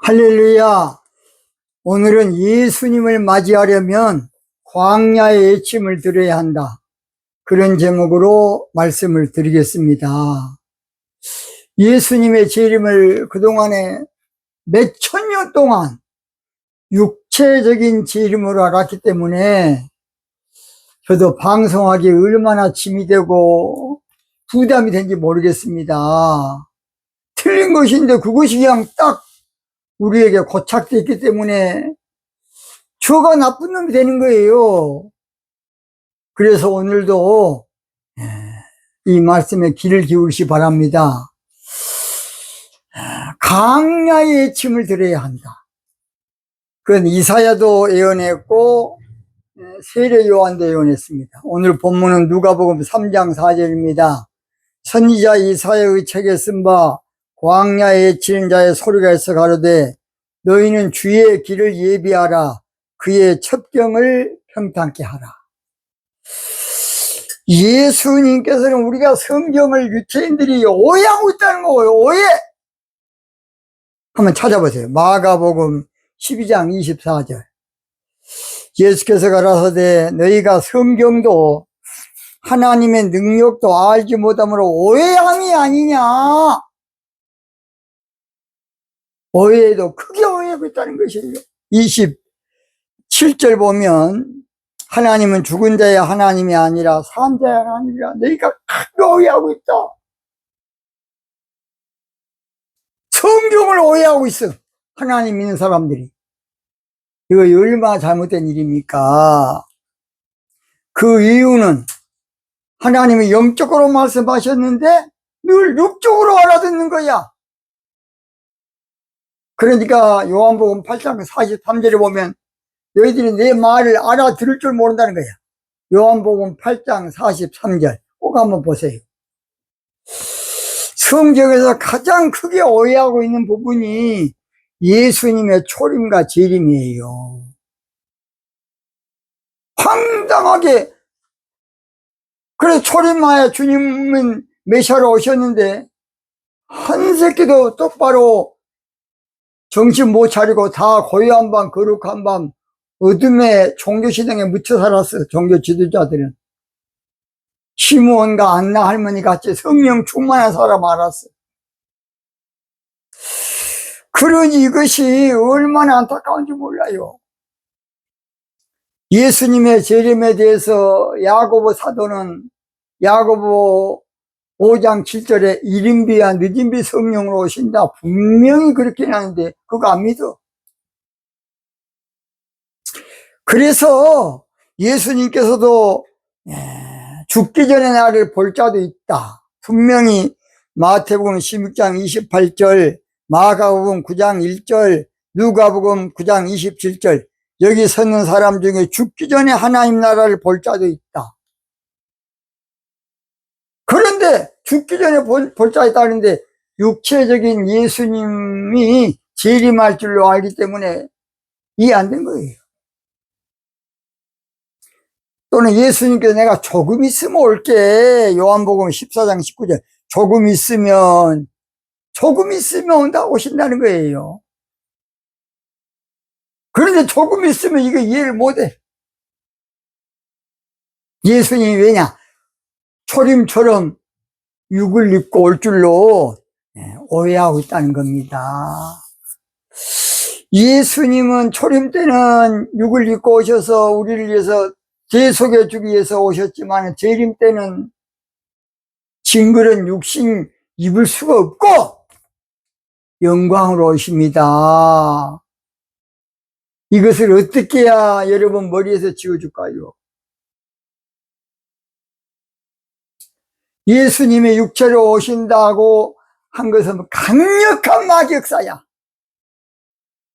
할렐루야. 오늘은 예수님을 맞이하려면 광야의 외침을 들어야 한다. 그런 제목으로 말씀을 드리겠습니다. 예수님의 재림을 그동안에 몇천 년 동안 육체적인 재림으로 알았기 때문에 저도 방송하기 얼마나 짐이 되고 부담이 된지 모르겠습니다. 틀린 것인데 그것이 그냥 딱 우리에게 고착되어 있기 때문에 저가 나쁜 놈이 되는 거예요. 그래서 오늘도 이 말씀에 귀를 기울이시 바랍니다. 광야의 외침을 들어야 한다. 그건 이사야도 예언했고 세례 요한도 예언했습니다. 오늘 본문은 누가복음 3장 4절입니다. 선지자 이사야의 책에 쓴 바 광야에 외치는 자의 소리가 있어 가로되 너희는 주의 길을 예비하라. 그의 첩경을 평탄케 하라. 예수님께서는 우리가 성경을 유태인들이 오해하고 있다는 거예요. 오해! 한번 찾아보세요. 마가복음 12장 24절. 예수께서 가라사대 너희가 성경도 하나님의 능력도 알지 못함으로 오해함이 아니냐. 오해도 크게 오해하고 있다는 것이에요. 27절 보면 하나님은 죽은 자의 하나님이 아니라 산 자의 하나님이라. 너희가 크게 오해하고 있다. 성경을 오해하고 있어. 하나님 믿는 사람들이. 이거 얼마나 잘못된 일입니까? 그 이유는 하나님이 영적으로 말씀하셨는데 늘 육적으로 알아듣는 거야. 그러니까 요한복음 8장 43절에 보면 너희들이 내 말을 알아들을 줄 모른다는 거야. 요한복음 8장 43절 꼭 한번 보세요. 성경에서 가장 크게 오해하고 있는 부분이 예수님의 초림과 재림이에요. 황당하게 그래 초림하에 주님은 메시아로 오셨는데 한 새끼도 똑바로 정신 못 차리고 다 고요한 밤 거룩한 밤 어둠의 종교시장에 묻혀 살았어. 종교 지도자들은 시므온과 안나 할머니 같이 성령 충만한 사람 알았어. 그러니 이것이 얼마나 안타까운지 몰라요. 예수님의 재림에 대해서 야고보 사도는 야고보 5장 7절에 이른비야 늦은비 성령으로 오신다 분명히 그렇게 하는데 그거 안 믿어. 그래서 예수님께서도 죽기 전에 나를 볼 자도 있다. 분명히 마태복음 16장 28절, 마가복음 9장 1절, 누가복음 9장 27절 여기 서 있는 사람 중에 죽기 전에 하나님 나라를 볼 자도 있다. 그런데 죽기 전에 볼 자 있다는데 육체적인 예수님이 재림할 줄로 알기 때문에 이해 안 된 거예요. 또는 예수님께서 내가 조금 있으면 올게. 요한복음 14장 19절 조금 있으면 온다 오신다는 거예요. 그런데 조금 있으면 이거 이해를 못해. 예수님이 왜냐? 초림처럼 육을 입고 올 줄로 오해하고 있다는 겁니다. 예수님은 초림 때는 육을 입고 오셔서 우리를 위해서 대속해 주기 위해서 오셨지만 재림 때는 징그런 육신 입을 수가 없고 영광으로 오십니다. 이것을 어떻게 해야 여러분 머리에서 지워줄까요? 예수님의 육체로 오신다고 한 것은 강력한 마격사야.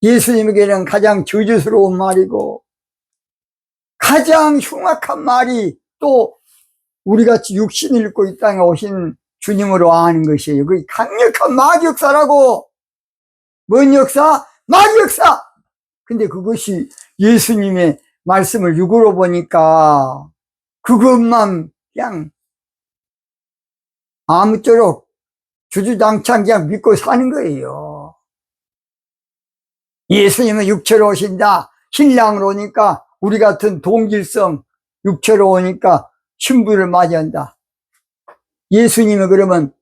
예수님에게는 가장 저주스러운 말이고 가장 흉악한 말이 또 우리같이 육신을 입고 이 땅에 오신 주님으로 아는 것이에요. 그 강력한 마격사라고. 뭔 역사? 마격사! 근데 그것이 예수님의 말씀을 육으로 보니까 그것만 그냥 아무쪼록 주주장창 그냥 믿고 사는 거예요. 예수님은 육체로 오신다. 신랑으로 오니까 우리 같은 동질성 육체로 오니까 신부를 맞이한다. 예수님은 그러면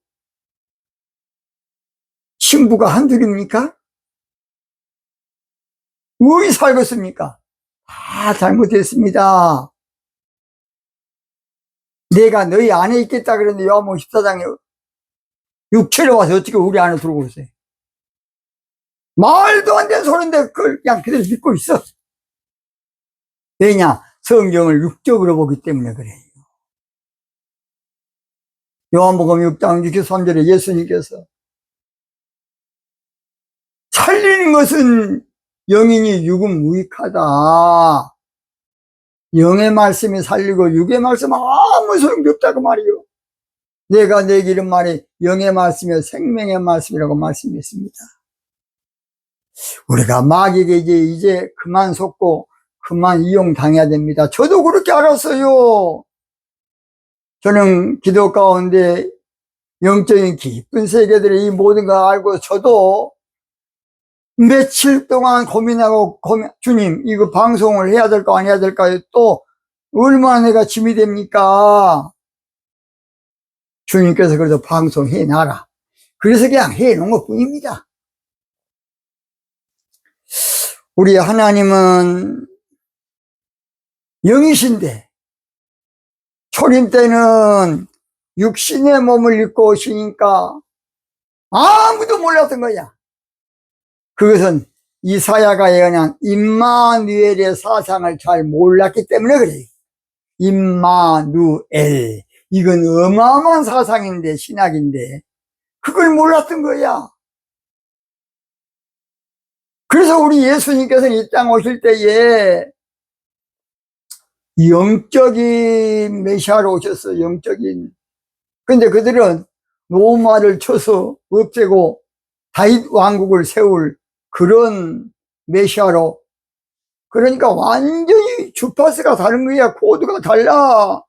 신부가 한둘입니까? 왜 살겠습니까? 다 잘못했습니다. 내가 너희 안에 있겠다 그랬는데 요한복음 14장에 육체로 와서 어떻게 우리 안에 들어오고 있어요? 말도 안 되는 소리인데 그걸 그냥 그대로 믿고 있어. 왜냐? 성경을 육적으로 보기 때문에 그래요. 요한복음 6장 63절에 예수님께서 살리는 것은 영이니 육은 무익하다. 영의 말씀이 살리고 육의 말씀은 아무 소용이 없다고 말이요. 내가 내게 이런 말이 영의 말씀이요 생명의 말씀이라고 말씀했습니다. 우리가 마귀에게 이제 그만 속고 그만 이용당해야 됩니다. 저도 그렇게 알았어요. 저는 기도 가운데 영적인 깊은 세계들의 이 모든 걸 알고 저도 며칠 동안 고민하고 주님 이거 방송을 해야 될까 안 해야 될까 또 얼마나 내가 짐이 됩니까? 주님께서 그래도 방송해 놔라. 그래서 그냥 해 놓은 것 뿐입니다. 우리 하나님은 영이신데 초림 때는 육신의 몸을 입고 오시니까 아무도 몰랐던 거야. 그것은 이사야가 예언한 임마누엘의 사상을 잘 몰랐기 때문에 그래요. 임마누엘. 이건 어마어마한 사상인데, 신학인데, 그걸 몰랐던 거야. 그래서 우리 예수님께서는 이 땅 오실 때에 영적인 메시아로 오셨어요. 영적인. 근데 그들은 로마를 쳐서 없애고 다윗 왕국을 세울 그런 메시아로. 그러니까 완전히 주파수가 다른 거야. 코드가 달라.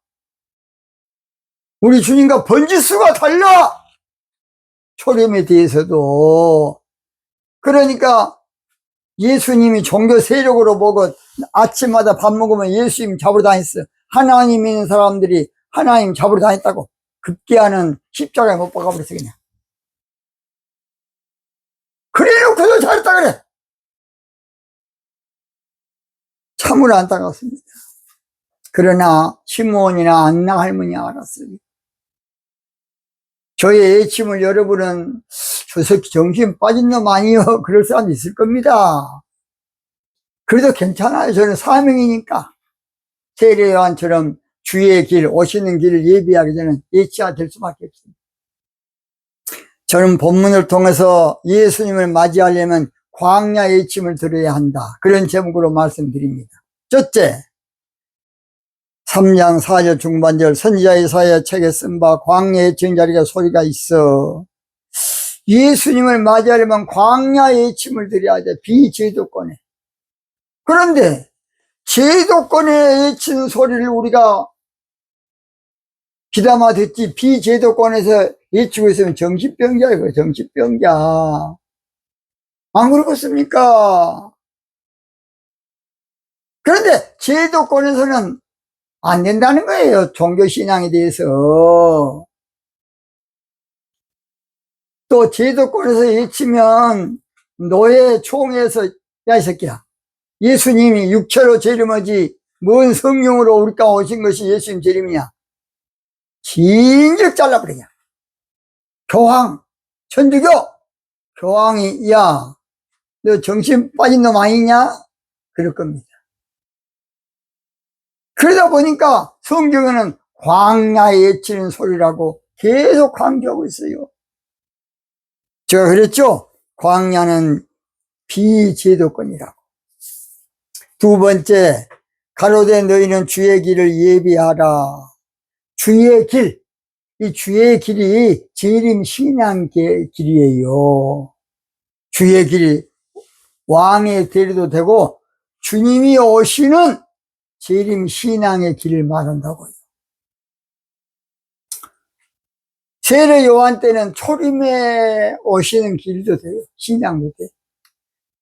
우리 주님과 번지수가 달라. 초림에 대해서도. 그러니까 예수님이 종교 세력으로 보고 아침마다 밥 먹으면 예수님 잡으러 다녔어. 하나님 있는 사람들이 하나님 잡으러 다녔다고. 급기야는 십자가에 못 박아버렸어 그냥. 그래놓고도 잘했다 그래. 참으로 안타깝습니다. 그러나 시므온이나 안나 할머니 알았어요. 저의 애침을 여러분은 저 새끼 정신 빠진 놈 아니요 그럴 사람 있을 겁니다. 그래도 괜찮아요. 저는 사명이니까. 세례 요한처럼 주의 길, 오시는 길을 예비하기 전에 예치가 될 수밖에 없습니다. 저는 본문을 통해서 예수님을 맞이하려면 광야 예침을 들어야 한다. 그런 제목으로 말씀드립니다. 첫째, 3장 4절 중반절 선지자 이사야 책에 쓴 바 광야 예침 자리가 소리가 있어. 예수님을 맞이하려면 광야 예침을 드려야 돼. 비제도권에. 그런데 제도권에 예친 소리를 우리가 귀담아 듣지 비제도권에서 예치고 있으면 정신병자예요. 정신병자. 안 그렇습니까? 그런데 제도권에서는 안 된다는 거예요. 종교신앙에 대해서. 또 제도권에서 예치면 노예 총회에서 야 이 새끼야 예수님이 육체로 재림하지 뭔 성령으로 우리가 오신 것이 예수님 재림이냐. 진즉 잘라버리냐. 교황, 천주교 교황이 야 너 정신 빠진 놈 아니냐? 그럴 겁니다. 그러다 보니까 성경에는 광야에 예치는 소리라고 계속 강조하고 있어요. 제가 그랬죠? 광야는 비제도권이라고. 두 번째, 가로되 너희는 주의 길을 예비하라. 주의 길, 이 주의 길이 재림 신앙 길이에요. 주의 길이 왕의 대리도 되고 주님이 오시는 재림 신앙의 길을 말한다고요. 세례 요한 때는 초림에 오시는 길도 돼요. 신앙도 돼.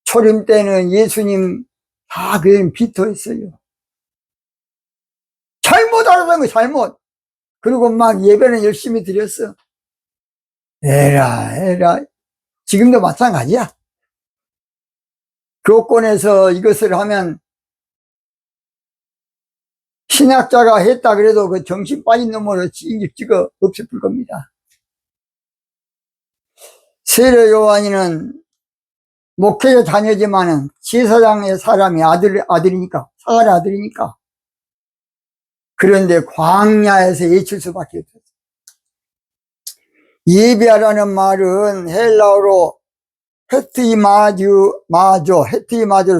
초림 때는 예수님 다 그냥 비토했어요. 잘못 알아본 거 잘못. 그리고 막 예배는 열심히 드렸어. 에라. 지금도 마찬가지야. 교권에서 이것을 하면 신학자가 했다 그래도 그 정신 빠진 놈으로 찍어 없애볼 겁니다. 세례 요한이는 목회자 자녀지만은 제사장의 사람이 아들이니까, 사갈의 아들이니까. 그런데 광야에서 예칠 수밖에 없었어요. 예배하라는 말은 헬라어로 헤트이마조로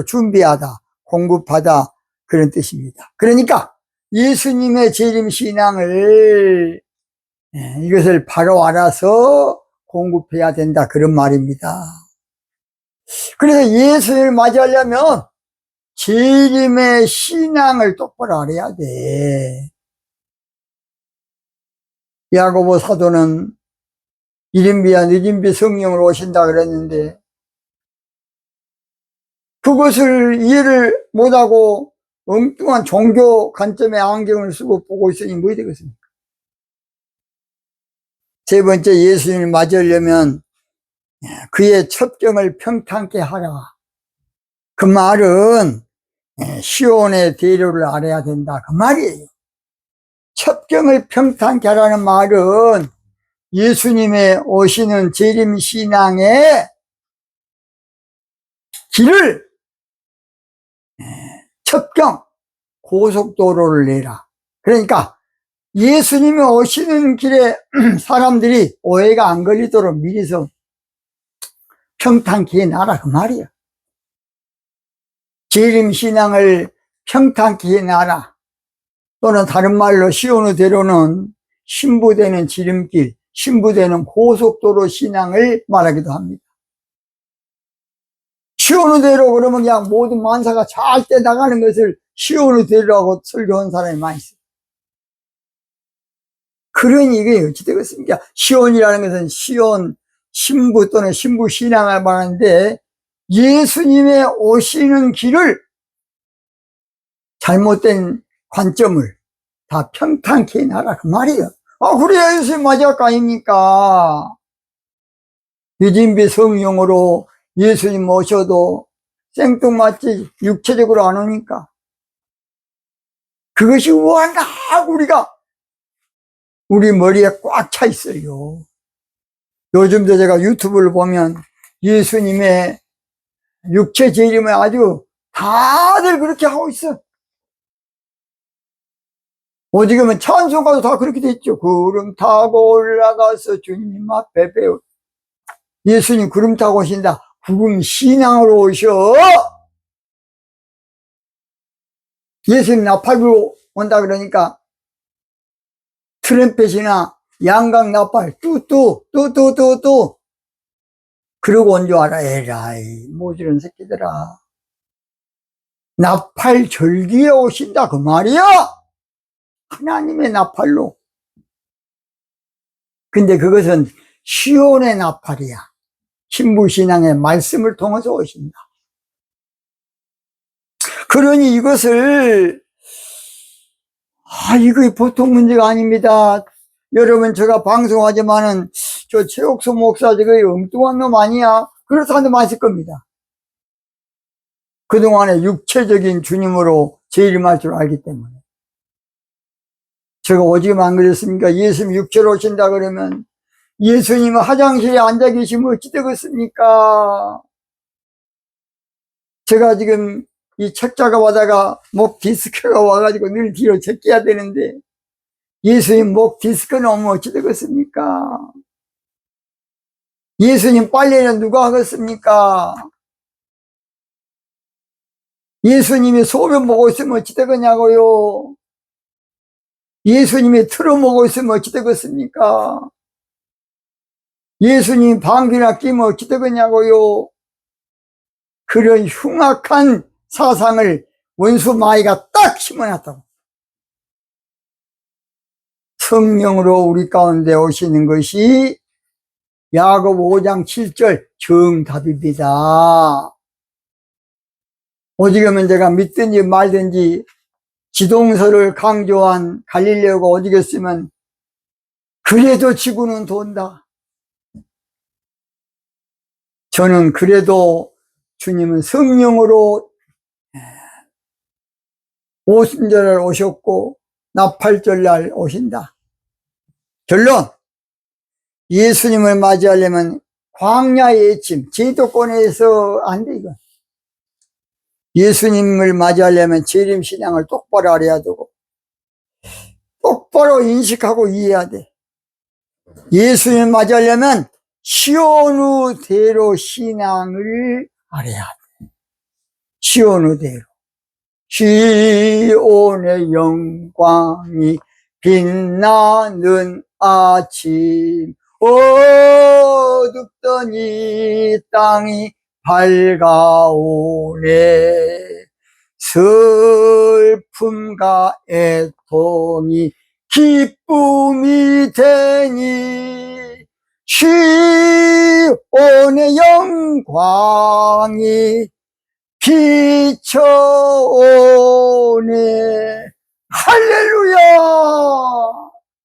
준비하다, 공급하다, 그런 뜻입니다. 그러니까 예수님의 재림 신앙을 이것을 바로 알아서 공급해야 된다, 그런 말입니다. 그래서 예수님을 맞이하려면 재림의 신앙을 똑바로 알아야 돼. 야고보 사도는 이른비야 늦은비 성령으로 오신다 그랬는데 그것을 이해를 못하고 엉뚱한 종교 관점의 안경을 쓰고 보고 있으니 뭐가 되겠습니까? 세 번째, 예수님을 맞이하려면 그의 첩경을 평탄케 하라. 그 말은 시온의 대로를 알아야 된다, 그 말이에요. 첩경을 평탄케 하라는 말은 예수님의 오시는 재림신앙의 길을, 첩경, 고속도로를 내라. 그러니까 예수님이 오시는 길에 사람들이 오해가 안 걸리도록 미리서 평탄케 해놔라, 그 말이에요. 재림신앙을 평탄케 해놔라. 또는 다른 말로 시온의 대로는 신부되는 지름길, 신부되는 고속도로 신앙을 말하기도 합니다. 시온의 대로 그러면 그냥 모든 만사가 잘 때 나가는 것을 시온의 대로라고 설교한 사람이 많이 있어요. 그러니 이게 어찌 되겠습니까? 시온이라는 것은 시온, 신부 또는 신부 신앙을 말하는데 예수님의 오시는 길을 잘못된 관점을 다 평탄케 해놔라, 그 말이에요. 그래야 예수님 맞이할 거 아닙니까? 늦은비 성령으로 예수님 모셔도 생뚱맞지 육체적으로 안 오니까 그것이 워낙 우리 머리에 꽉 차 있어요. 요즘도 제가 유튜브를 보면 예수님의 육체 재림을 아주 다들 그렇게 하고 있어. 오직은 찬송가도 다 그렇게 됐죠. 구름 타고 올라가서 주님 앞에 배우. 예수님 구름 타고 오신다. 구름 신앙으로 오셔. 예수님 나팔로 온다 그러니까 트럼펫이나 양각 나팔 뚜뚜 그러고 온 줄 알아. 에라이 모지런 새끼들아. 나팔 절기에 오신다, 그 말이야. 하나님의 나팔로. 근데 그것은 시온의 나팔이야. 신부신앙의 말씀을 통해서 오신다. 그러니 이것을 이거 보통 문제가 아닙니다. 여러분, 제가 방송하지만은 저 최옥수 목사 저거 엉뚱한 놈 아니야? 그렇다 하는 말 있을 겁니다. 그동안에 육체적인 주님으로 재림할 줄 알기 때문에. 제가 오지금 안 그랬습니까? 예수님 육체로 오신다 그러면 예수님은 화장실에 앉아 계시면 어찌 되겠습니까? 제가 지금 이 책 작업하다가 목 디스크가 와가지고 늘 뒤로 제껴야 되는데 예수님 목 디스크는 오면 어찌 되겠습니까? 예수님 빨래는 누가 하겠습니까? 예수님이 소변 보고 있으면 어찌 되겠냐고요? 예수님이 틀어먹고 있으면 어찌 되겠습니까? 예수님 방귀나 끼면 어찌 되겠냐고요? 그런 흉악한 사상을 원수 마귀가 딱 심어놨다고. 성령으로 우리 가운데 오시는 것이 야고보 5장 7절 정답입니다. 오직하면 제가 믿든지 말든지 지동설을 강조한 갈릴레오가 오직했으면 그래도 지구는 돈다. 저는 그래도 주님은 성령으로 오순절날 오셨고 나팔절날 오신다. 결론, 예수님을 맞이하려면 광야의 외침, 제도권에서 안 돼, 이건. 예수님을 맞이하려면 재림신앙을 똑바로 알아야 되고 똑바로 인식하고 이해해야 돼. 예수님을 맞이하려면 시온우대로 신앙을 알아야 돼. 시온우대로. 시온의 영광이 빛나는 아침, 어둡던 이 땅이 밝아오네. 슬픔과 애통이 기쁨이 되니 시온의 영광이 비춰오네. 할렐루야!